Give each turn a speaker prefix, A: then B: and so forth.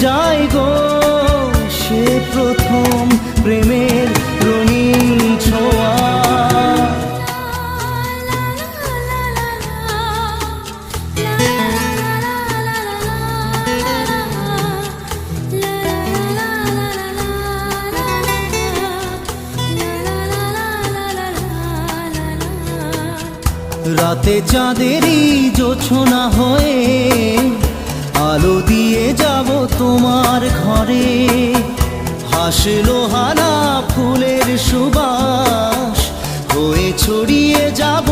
A: যায় গো সে প্রথম প্রেমের রঙিন ছোঁয়া। রাতে চাঁদেরই জোছনা হয়ে আলো দিয়ে যাব তোমার ঘরে। হাসলো হানা ফুলের সুবাস হয়ে ছড়িয়ে যাব